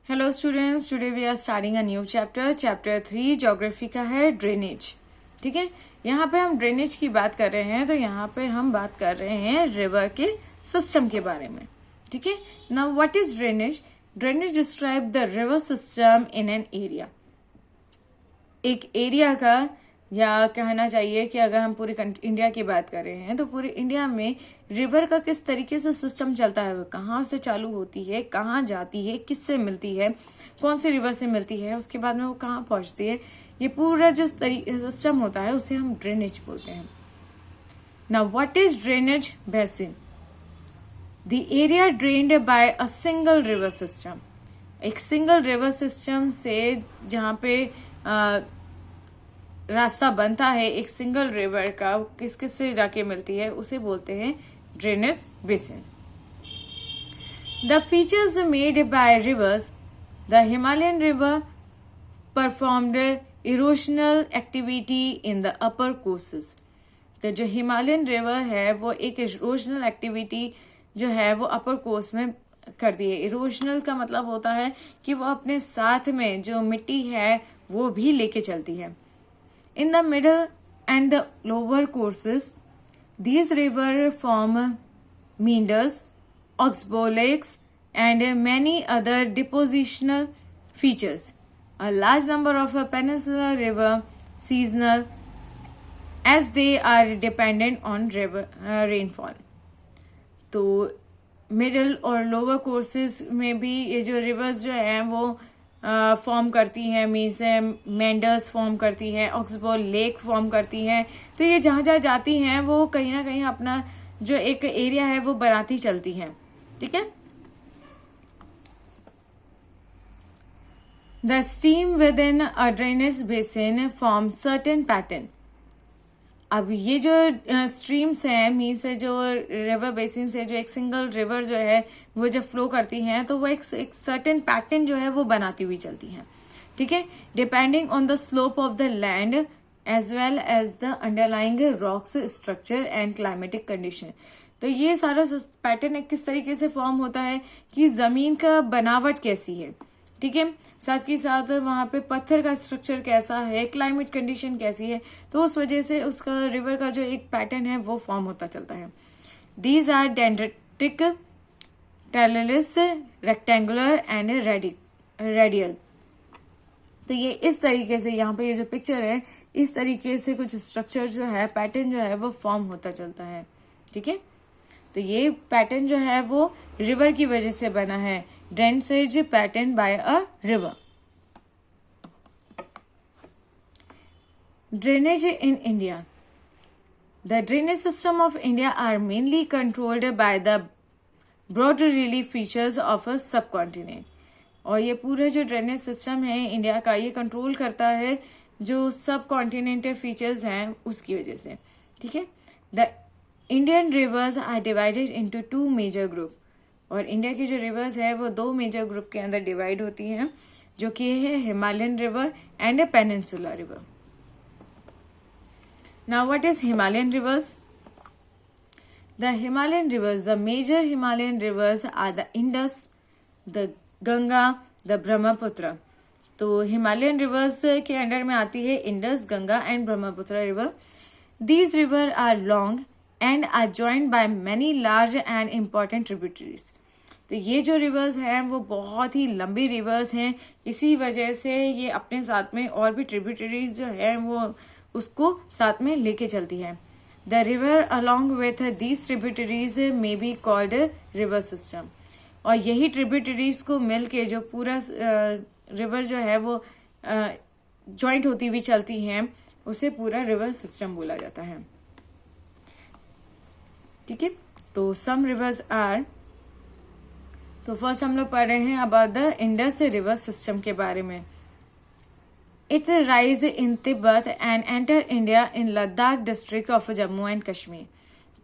Hello students, today we are starting a new chapter 3 geography का है drainage. ठीक है, यहाँ पे हम ड्रेनेज की बात कर रहे हैं, तो यहाँ पे हम बात कर रहे हैं रिवर के सिस्टम के बारे में। ठीक है, now what is drainage? Drainage describe the river system in an area. एक एरिया का, या कहना चाहिए कि अगर हम पूरी इंडिया की बात कर रहे हैं तो पूरे इंडिया में रिवर का किस तरीके से सिस्टम चलता है, वो कहाँ से चालू होती है, कहाँ जाती है, किससे मिलती है, कौन सी रिवर से मिलती है, उसके बाद में वो कहाँ पहुंचती है, ये पूरा जो सिस्टम होता है उसे हम ड्रेनेज बोलते हैं। Now what is drainage basin? The area drained by a single river system. एक सिंगल रिवर सिस्टम से जहाँ पे रास्ता बनता है एक सिंगल रिवर का, किस किस से जाके मिलती है, उसे बोलते हैं drainage basin. The features made by rivers, the Himalayan river performed erosional activity in the upper courses. तो जो हिमालयन रिवर है वो एक इरोशनल एक्टिविटी जो है वो अपर कोर्स में करती है। इरोशनल का मतलब होता है कि वो अपने साथ में जो मिट्टी है वो भी लेके चलती है। In the middle and the lower courses, these rivers form meanders, oxbow lakes, and many other depositional features. A large number of peninsular rivers seasonal, as they are dependent on river rainfall. तो middle और lower courses में भी ये जो reverse जो हैं वो form करती हैं, मीन्स मेंडर्स फॉर्म करती हैं, ऑक्सबो लेक फॉर्म करती हैं। तो ये जहाँ जहाँ जाती हैं वो कहीं ना कहीं अपना जो एक एरिया है वो बनाती चलती हैं। ठीक है, the stream with in a drainage basin form certain pattern. अब ये जो स्ट्रीम्स हैं, मीन्स जो रिवर बेसिन से जो एक सिंगल रिवर जो है वो जब फ्लो करती हैं तो वो एक सर्टेन पैटर्न जो है वो बनाती हुई चलती हैं। ठीक है, depending on the slope of the land as well as the underlying rocks structure and climatic condition. तो ये सारा पैटर्न किस तरीके से फॉर्म होता है कि जमीन का बनावट कैसी है, ठीक है, साथ के साथ वहां पे पत्थर का स्ट्रक्चर कैसा है, क्लाइमेट कंडीशन कैसी है, तो उस वजह से उसका रिवर का जो एक पैटर्न है वो फॉर्म होता चलता है। These are dendritic, trellis, rectangular and radial. तो ये इस तरीके से यहाँ पे ये जो पिक्चर है इस तरीके से कुछ स्ट्रक्चर जो है, पैटर्न जो है वो फॉर्म होता चलता है। ठीक है, तो ये पैटर्न जो है वो रिवर की वजह से बना है, drainage pattern by a river. Drainage in India, the drainage system of India are mainly controlled by the broad relief features of a subcontinent. और ये पूरा जो ड्रेनेज सिस्टम है इंडिया का ये कंट्रोल करता है जो सब कॉन्टिनेंटल फीचर्स हैं उसकी वजह से। ठीक है, the Indian rivers are divided into 2 major group. और इंडिया की जो रिवर्स है वो 2 मेजर ग्रुप के अंदर डिवाइड होती हैं, जो कि है Himalayan river and a peninsular river. Now what is Himalayan rivers? The Himalayan rivers, the major Himalayan rivers are the Indus, the Ganga, the Brahmaputra. तो हिमालयन रिवर्स के अंडर में आती है Indus, Ganga and Brahmaputra river. These river are long and are joined by many large and important tributaries. तो ये जो reverse हैं वो बहुत ही लंबी रिवर्स हैं, इसी वजह से ये अपने साथ में और भी ट्रिब्यूटरीज जो है वो उसको साथ में लेके चलती है। The river along with these tributaries may be called river system. और यही ट्रिब्यूटरीज को मिल के जो पूरा रिवर जो है वो जॉइंट होती हुई चलती हैं उसे पूरा रिवर सिस्टम बोला जाता है। ठीक है, तो सम रिवर्स आर, तो फर्स्ट हम लोग पढ़ रहे हैं about the Indus river system के बारे में। It's rise in Tibet and enter India in Ladakh district of Jammu and Kashmir.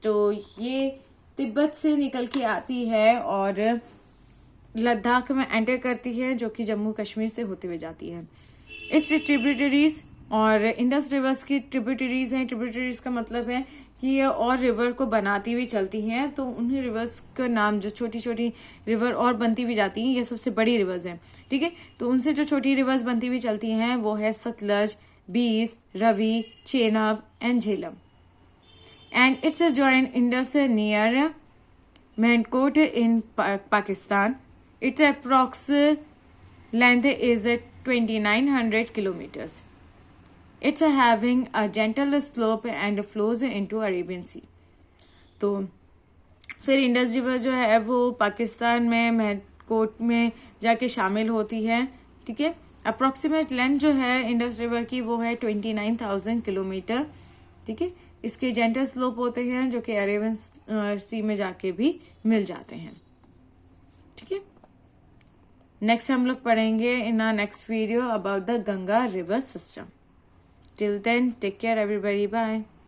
तो ये तिब्बत से निकल के आती है और लद्दाख में एंटर करती है, जो कि जम्मू कश्मीर से होते हुए जाती है। इट्स ट्रिब्यूटरीज, और इंडस रिवर्स की ट्रिब्यूटरीज हैं। ट्रिब्यूटरीज का मतलब है कि ये और रिवर को बनाती हुई चलती हैं, तो उन्हीं रिवर्स का नाम, जो छोटी छोटी रिवर और बनती हुई जाती हैं, ये सबसे बड़ी रिवर्स हैं, ठीक है। तो उनसे जो छोटी रिवर्स बनती हुई चलती हैं वो है Sutlej, Beas, Ravi, Chenab and Jhelum. And it's a joint Indus near Mankot in Pakistan. It's approx length is 2900 kilometers. It's having a gentle slope and flows into Arabian Sea. तो फिर इंडस रिवर जो है वो पाकिस्तान में महकोट में जाके शामिल होती है, ठीक है। अप्रोक्सीमेट लेंथ जो है इंडस रिवर की वो है 29,000 किलोमीटर, ठीक है। इसके जेंटल स्लोप होते हैं जो कि अरेबियन सी में जाके भी मिल जाते हैं, ठीक है। नेक्स्ट हम लोग पढ़ेंगे in our next video about the Ganga river system. Till then, take care everybody. Bye.